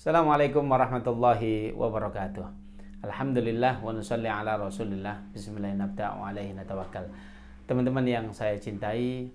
Assalamualaikum warahmatullahi wabarakatuh. Alhamdulillah wa nusalli ala rasulillah. Bismillahirrahmanirrahim wa alaihi natawakkal. Teman-teman yang saya cintai,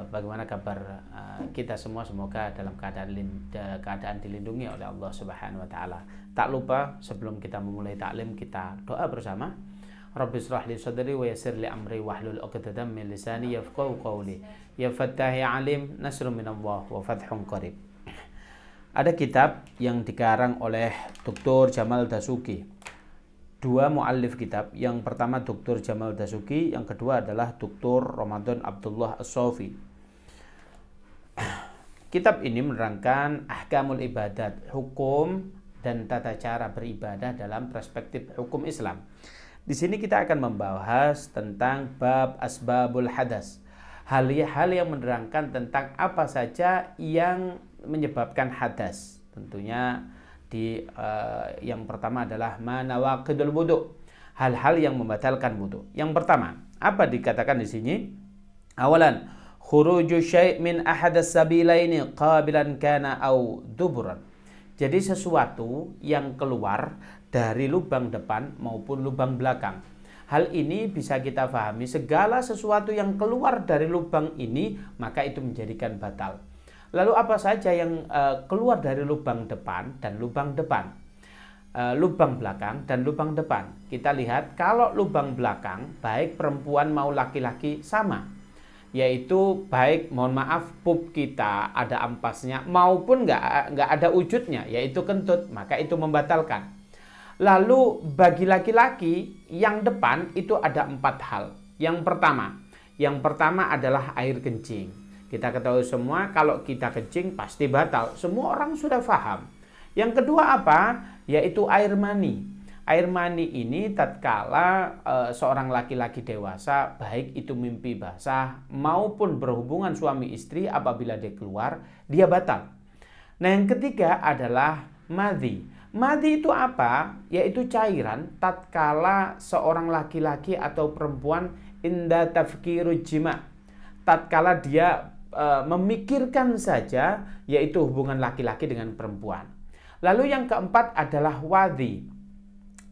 bagaimana kabar kita semua? Semoga dalam keadaan dilindungi oleh Allah Subhanahu wa taala. Tak lupa sebelum kita memulai taklim, kita doa bersama. Rabbi shrah li sadri wa yassir li amri wahlul 'uqdatam min lisani yafqahu qawli. Ya Fattah ya Alim, nasrun minallah wa fathun qarib. Ada kitab yang dikarang oleh Dr. Jamal Dasuki. Dua muallif kitab. Yang pertama Dr. Jamal Dasuki, yang kedua adalah Dr. Ramadan Abdullah As-Sofi. Kitab ini menerangkan ahkamul ibadat, hukum dan tata cara beribadah dalam perspektif hukum Islam. Di sini kita akan membahas tentang bab asbabul hadas. Hal-hal yang menerangkan tentang apa saja yang menyebabkan hadas. Tentunya yang pertama adalah manawaqidul wudu, hal-hal yang membatalkan wudu. Yang pertama, apa dikatakan di sini? Awalan, khuruju syai' min ahadas sabilaini qabilan kana au duburan. Jadi sesuatu yang keluar dari lubang depan maupun lubang belakang. Hal ini bisa kita pahami, segala sesuatu yang keluar dari lubang ini maka itu menjadikan batal. Lalu apa saja yang keluar dari lubang depan dan lubang depan? Lubang belakang dan lubang depan. Kita lihat kalau lubang belakang, baik perempuan mau laki-laki sama. Yaitu baik, mohon maaf, pup kita ada ampasnya maupun nggak ada wujudnya, yaitu kentut, maka itu membatalkan. Lalu bagi laki-laki yang depan itu ada 4 hal. Yang pertama adalah air kencing. Kita ketahui semua kalau kita kencing pasti batal. Semua orang sudah paham. Yang kedua apa? Yaitu air mani. Air mani ini tatkala seorang laki-laki dewasa, baik itu mimpi basah maupun berhubungan suami istri, apabila dia keluar, dia batal. Nah, yang ketiga adalah madhi. Madhi itu apa? Yaitu cairan tatkala seorang laki-laki atau perempuan inda tafkiru jima. Tatkala dia memikirkan saja, yaitu hubungan laki-laki dengan perempuan. Lalu yang keempat adalah wadhi.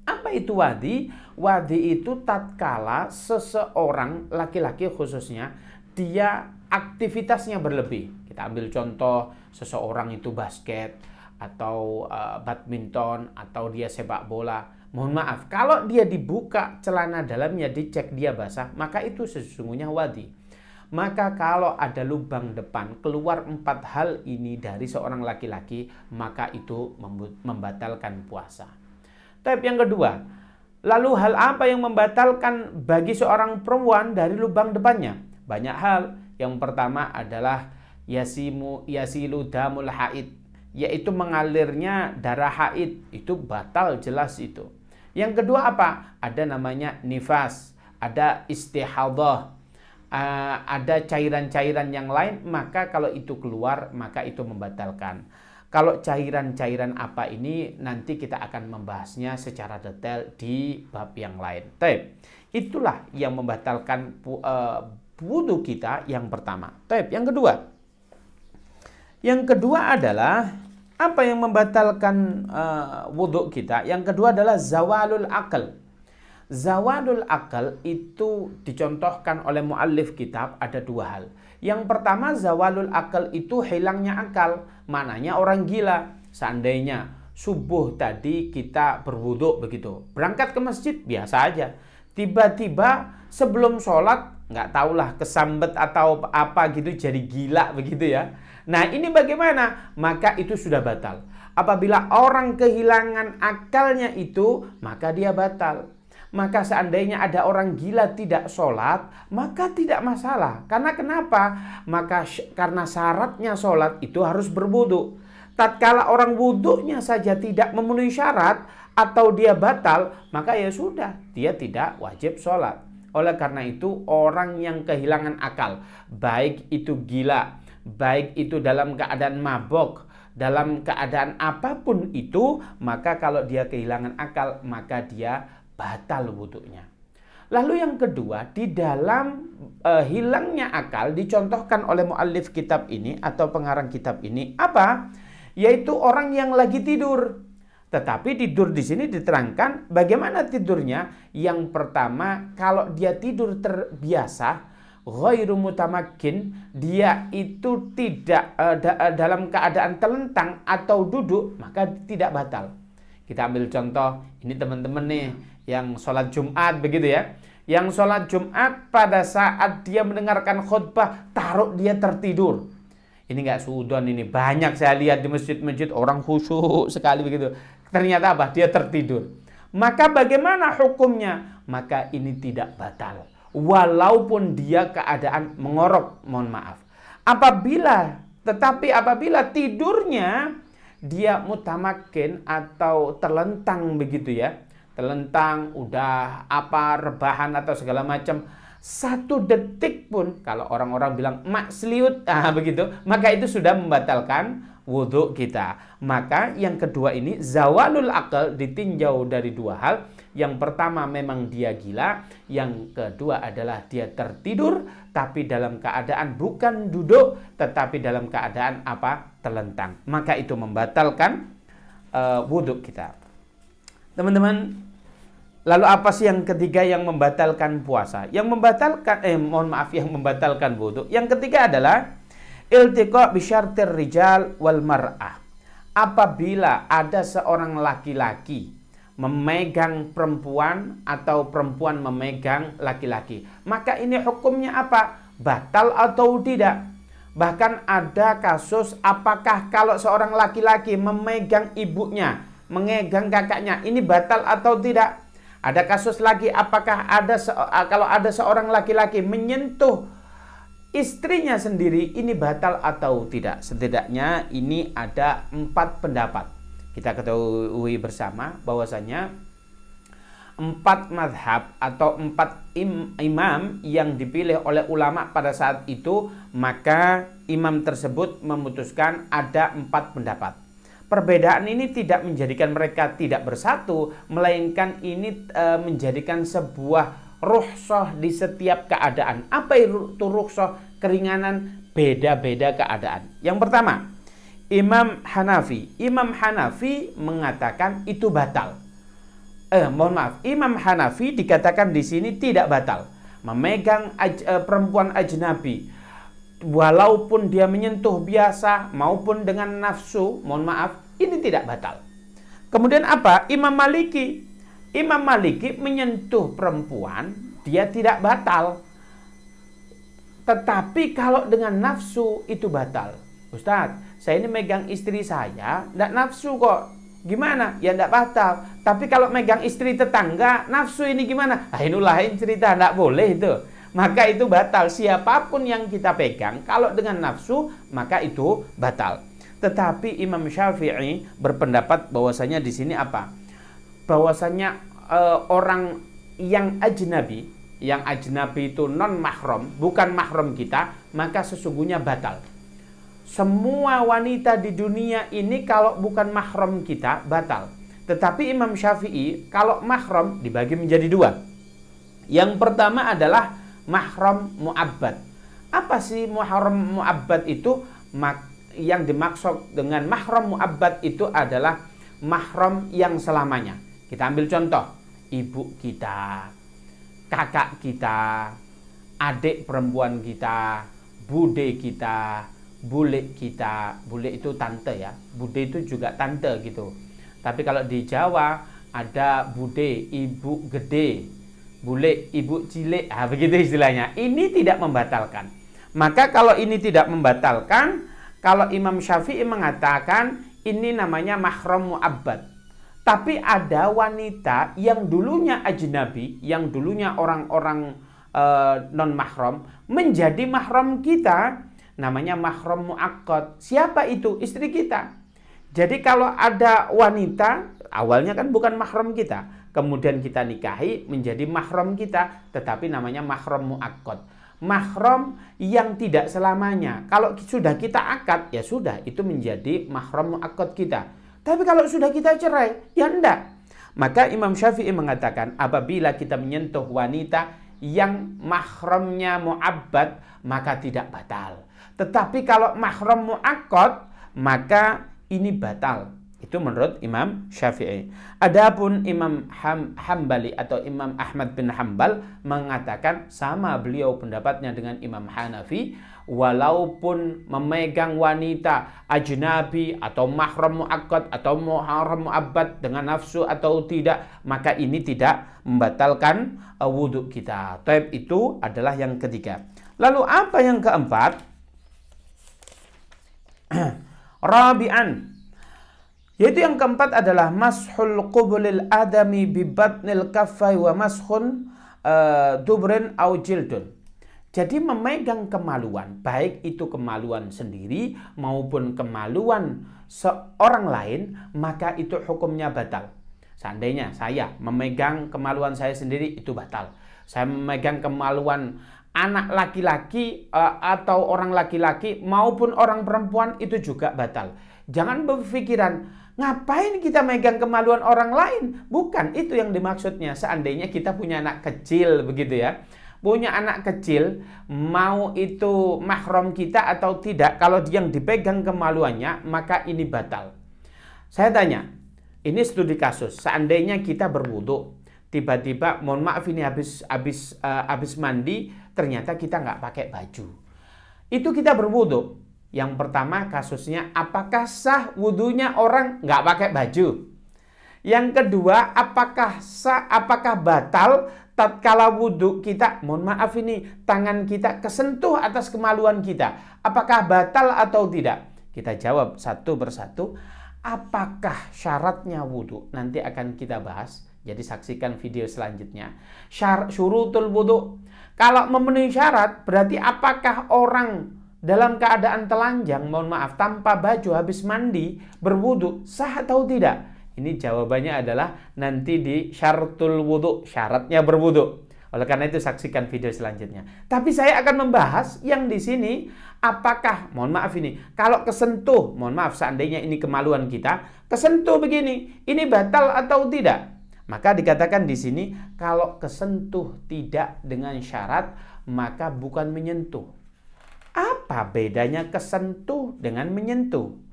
Apa itu wadhi? Wadhi itu tatkala seseorang laki-laki khususnya dia aktivitasnya berlebih. Kita ambil contoh, seseorang itu basket atau badminton atau dia sepak bola. Mohon maaf, kalau dia dibuka celana dalamnya, dicek dia basah, maka itu sesungguhnya wadhi. Maka kalau ada lubang depan keluar 4 hal ini dari seorang laki-laki, maka itu membatalkan puasa. Tapi yang kedua, lalu hal apa yang membatalkan bagi seorang perempuan dari lubang depannya? Banyak hal. Yang pertama adalah yasilu damul haid, yaitu mengalirnya darah haid, itu batal jelas itu. Yang kedua apa? Ada namanya nifas, ada istihadah, ada cairan-cairan yang lain, maka kalau itu keluar maka itu membatalkan. Kalau cairan-cairan apa ini nanti kita akan membahasnya secara detail di bab yang lain. Itulah yang membatalkan wudu kita yang pertama. Yang kedua adalah apa yang membatalkan wudu kita? Yang kedua adalah zawalul aql. Zawalul akal itu dicontohkan oleh muallif kitab ada 2 hal. Yang pertama, zawalul akal itu hilangnya akal. Mananya orang gila. Seandainya subuh tadi kita berwudu begitu, berangkat ke masjid biasa aja, tiba-tiba sebelum sholat nggak tahulah kesambet atau apa gitu jadi gila begitu ya. Nah, ini bagaimana? Maka itu sudah batal. Apabila orang kehilangan akalnya itu, maka dia batal. Maka seandainya ada orang gila tidak sholat, maka tidak masalah. Karena kenapa? Karena syaratnya sholat itu harus berwudu. Tatkala orang wudunya saja tidak memenuhi syarat atau dia batal, maka ya sudah, dia tidak wajib sholat. Oleh karena itu, orang yang kehilangan akal, baik itu gila, baik itu dalam keadaan mabok, dalam keadaan apapun itu, maka kalau dia kehilangan akal, maka dia batal wudunya. Lalu yang kedua, di dalam hilangnya akal dicontohkan oleh muallif kitab ini atau pengarang kitab ini apa? yaitu orang yang lagi tidur. Tetapi tidur di sini diterangkan bagaimana tidurnya. Yang pertama, kalau dia tidur terbiasa, ghairu mutamakkin, dia itu tidak dalam keadaan telentang atau duduk, maka tidak batal. Kita ambil contoh, ini teman-teman nih yang sholat Jumat begitu ya. Yang sholat Jumat pada saat dia mendengarkan khutbah, taruh dia tertidur. Ini nggak suudon, ini banyak saya lihat di masjid-masjid orang khusyuk sekali begitu. Ternyata apa? Dia tertidur. Maka bagaimana hukumnya? Maka ini tidak batal. Walaupun dia keadaan mengorok, mohon maaf. Tetapi apabila tidurnya dia mutamakin atau terlentang begitu ya. Terlentang, udah rebahan atau segala macam. 1 detik pun, kalau orang-orang bilang maksliut, begitu, maka itu sudah membatalkan wudhu kita. Maka yang kedua ini zawalul akal ditinjau dari 2 hal. Yang pertama memang dia gila, yang kedua adalah dia tertidur tapi dalam keadaan bukan duduk tetapi dalam keadaan terlentang. Maka itu membatalkan wudhu kita. Teman-teman, lalu apa sih yang ketiga yang membatalkan puasa? Yang membatalkan wudhu. Yang ketiga adalah iltiqa bisyartir rijal wal mar'ah. Apabila ada seorang laki-laki memegang perempuan atau perempuan memegang laki-laki, maka ini hukumnya apa? Batal atau tidak? Bahkan ada kasus, apakah kalau seorang laki-laki memegang ibunya, memegang kakaknya, ini batal atau tidak? Ada kasus lagi, apakah kalau ada seorang laki-laki menyentuh istrinya sendiri, ini batal atau tidak? Setidaknya ini ada 4 pendapat. Kita ketahui bersama bahwasanya 4 mazhab atau 4 imam yang dipilih oleh ulama pada saat itu, maka imam tersebut memutuskan ada 4 pendapat. Perbedaan ini tidak menjadikan mereka tidak bersatu, melainkan ini menjadikan sebuah rukhsah di setiap keadaan. Apa itu rukhsah? Keringanan, beda-beda keadaan. Yang pertama, Imam Hanafi mengatakan itu batal. Imam Hanafi dikatakan di sini tidak batal. Memegang perempuan ajnabi, walaupun dia menyentuh biasa maupun dengan nafsu, ini tidak batal. Kemudian apa? Imam Maliki menyentuh perempuan, dia tidak batal. Tetapi kalau dengan nafsu itu batal. Ustadz, saya ini megang istri saya, tidak nafsu kok. Gimana? Ya tidak batal. Tapi kalau megang istri tetangga, nafsu ini gimana? Ini lain cerita, tidak boleh itu. Maka itu batal. Siapapun yang kita pegang, kalau dengan nafsu, maka itu batal. Tetapi Imam Syafi'i berpendapat bahwasanya di sini apa? Bahwasanya orang yang ajnabi itu non mahram, bukan mahram kita, maka sesungguhnya batal. Semua wanita di dunia ini kalau bukan mahram kita, batal. Tetapi Imam Syafi'i kalau mahram dibagi menjadi 2. Yang pertama adalah mahram mu'abbad. Apa sih mahram mu'abbad itu? Yang dimaksud dengan mahram mu'abbad itu adalah mahram yang selamanya. Kita ambil contoh, ibu kita, kakak kita, adik perempuan kita, bude kita, bule kita. Bule itu tante ya, bude itu juga tante gitu. Tapi kalau di Jawa ada bude, ibu gede, bule, ibu cilik, begitu istilahnya. Ini tidak membatalkan. Maka kalau ini tidak membatalkan, kalau Imam Syafi'i mengatakan ini namanya mahram mu'abbad. Tapi ada wanita yang dulunya ajnabi, yang dulunya orang-orang non mahram, menjadi mahram kita, namanya mahram mu'aqqad. Siapa itu? Istri kita. Jadi kalau ada wanita, awalnya kan bukan mahram kita, kemudian kita nikahi menjadi mahram kita, tetapi namanya mahram mu'aqqad. Mahram yang tidak selamanya. Kalau sudah kita akad, ya sudah, itu menjadi mahram mu'aqqad kita. Tapi kalau sudah kita cerai, ya enggak. Maka Imam Syafi'i mengatakan apabila kita menyentuh wanita yang mahramnya mu'abbad, maka tidak batal. Tetapi kalau mahram mu'aqqad, maka ini batal. Itu menurut Imam Syafi'i. Adapun Imam Hambali atau Imam Ahmad bin Hambal mengatakan sama beliau pendapatnya dengan Imam Hanafi, walaupun memegang wanita ajnabi atau mahram muakkad atau muharram muabbad dengan nafsu atau tidak, maka ini tidak membatalkan wudhu kita. Taib, itu adalah yang ketiga. Lalu apa yang keempat? Rabi'an, yaitu yang keempat adalah mashul qubulil adami bi batnil kaffai wa mashun dubrin au jildun. Jadi memegang kemaluan, baik itu kemaluan sendiri maupun kemaluan seorang lain, maka itu hukumnya batal. Seandainya saya memegang kemaluan saya sendiri, itu batal. Saya memegang kemaluan anak laki-laki atau orang laki-laki maupun orang perempuan, itu juga batal. Jangan berpikiran, ngapain kita megang kemaluan orang lain? Bukan itu yang dimaksudnya. Seandainya kita punya anak kecil, begitu ya. Punya anak kecil, mau itu mahram kita atau tidak, kalau yang dipegang kemaluannya, maka ini batal. Saya tanya, ini studi kasus. Seandainya kita berwudu, tiba-tiba, mohon maaf ini habis mandi, ternyata kita nggak pakai baju. Itu kita berwudu. Yang pertama kasusnya, apakah sah wudunya orang nggak pakai baju? Yang kedua, apakah batal tatkala wudu kita, mohon maaf ini, tangan kita kesentuh atas kemaluan kita, apakah batal atau tidak? Kita jawab satu persatu. Apakah syaratnya wudu? Nanti akan kita bahas. Jadi saksikan video selanjutnya. Syurutul wudu. Kalau memenuhi syarat, berarti apakah orang dalam keadaan telanjang, mohon maaf, tanpa baju habis mandi, berwudu, sah atau tidak? Ini jawabannya adalah nanti di syaratul wudu, syaratnya berwudu. Oleh karena itu saksikan video selanjutnya. Tapi saya akan membahas yang di sini, apakah, mohon maaf ini, kalau kesentuh, mohon maaf seandainya ini kemaluan kita, kesentuh begini, ini batal atau tidak? Maka dikatakan di sini, kalau kesentuh tidak dengan syarat, maka bukan menyentuh. Apa bedanya kesentuh dengan menyentuh?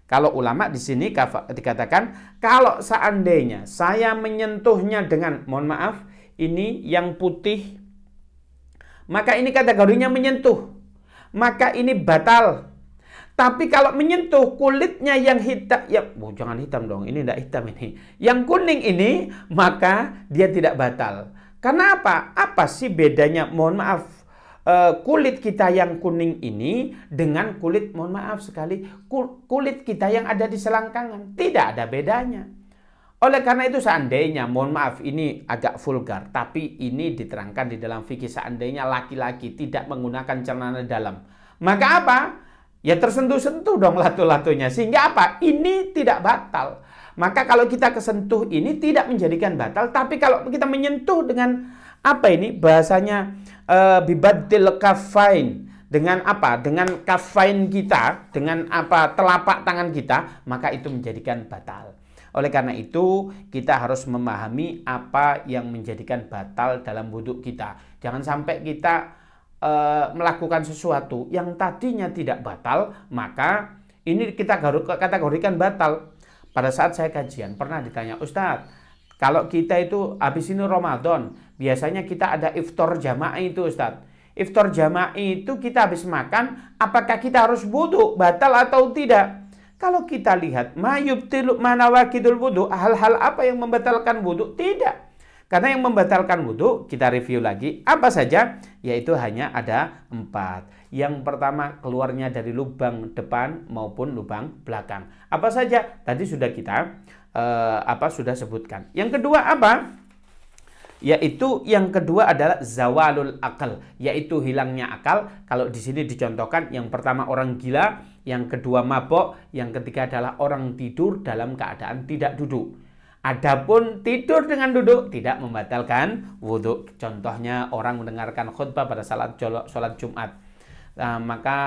Kalau ulama di sini dikatakan, kalau seandainya saya menyentuhnya dengan, mohon maaf, ini yang putih, maka ini kategorinya menyentuh, maka ini batal. Tapi kalau menyentuh kulitnya yang hitam, ya jangan hitam dong, ini tidak hitam ini, yang kuning ini, maka dia tidak batal. Karena apa? Apa sih bedanya, mohon maaf, kulit kita yang kuning ini dengan kulit, mohon maaf sekali, kulit kita yang ada di selangkangan? Tidak ada bedanya. Oleh karena itu seandainya, mohon maaf ini agak vulgar, tapi ini diterangkan di dalam fikih, seandainya laki-laki tidak menggunakan celana dalam, maka apa? Ya tersentuh-sentuh dong latu-latunya, sehingga apa? Ini tidak batal. Maka kalau kita kesentuh ini tidak menjadikan batal, tapi kalau kita menyentuh dengan apa ini bahasanya, bibadil kafain, dengan apa? Dengan kafain kita, dengan apa, telapak tangan kita, maka itu menjadikan batal. Oleh karena itu kita harus memahami apa yang menjadikan batal dalam wudhu kita. Jangan sampai kita melakukan sesuatu yang tadinya tidak batal, maka ini kita kategorikan batal. Pada saat saya kajian pernah ditanya, Ustadz, kalau kita itu habis ini Ramadan, biasanya kita ada iftar jamaah itu, Ustadz. Iftar jamaah itu kita habis makan, apakah kita harus wudu, batal atau tidak? Kalau kita lihat, manawakidul wudu, hal-hal apa yang membatalkan wudu? Tidak. Karena yang membatalkan wudu, kita review lagi, apa saja? Yaitu hanya ada 4. Yang pertama, keluarnya dari lubang depan maupun lubang belakang. Apa saja? Tadi sudah kita sudah sebutkan. Yang kedua apa? Yaitu yang kedua adalah zawalul akal, yaitu hilangnya akal. Kalau di sini dicontohkan, yang pertama orang gila, yang kedua mabok, yang ketiga adalah orang tidur dalam keadaan tidak duduk. Adapun tidur dengan duduk tidak membatalkan wudhu. Contohnya orang mendengarkan khutbah pada sholat Jumat. Maka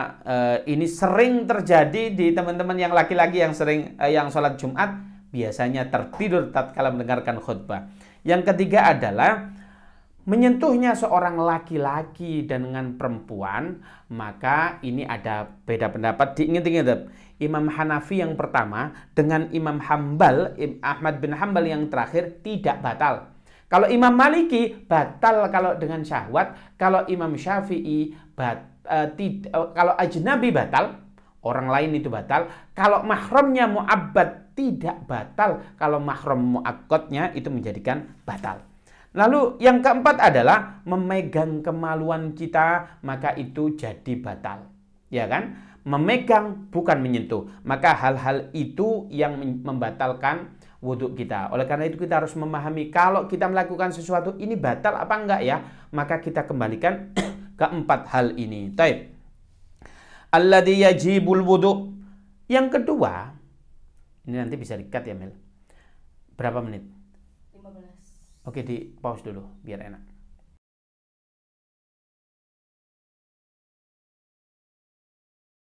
ini sering terjadi di teman-teman yang laki-laki yang sering yang sholat Jumat, biasanya tertidur tatkala mendengarkan khutbah. Yang ketiga adalah menyentuhnya seorang laki-laki dengan perempuan, maka ini ada beda pendapat. Diingat-ingat, Imam Hanafi yang pertama dengan Imam Hambal, Ahmad bin Hambal yang terakhir tidak batal. Kalau Imam Maliki batal kalau dengan syahwat, kalau Imam Syafi'i kalau ajnabi batal, orang lain itu batal. Kalau mahramnya mu'abbad tidak batal, kalau mahram mu'aqqadnya itu menjadikan batal. Lalu yang keempat adalah memegang kemaluan kita, maka itu jadi batal. Ya kan? Memegang bukan menyentuh. Maka hal-hal itu yang membatalkan wudhu kita. Oleh karena itu kita harus memahami kalau kita melakukan sesuatu ini batal apa enggak ya, maka kita kembalikan keempat hal ini. Taib. Alladzi yajibul wudhu. Yang kedua, ini nanti bisa di-cut ya Mel. Berapa menit? 15. Oke, di pause dulu biar enak.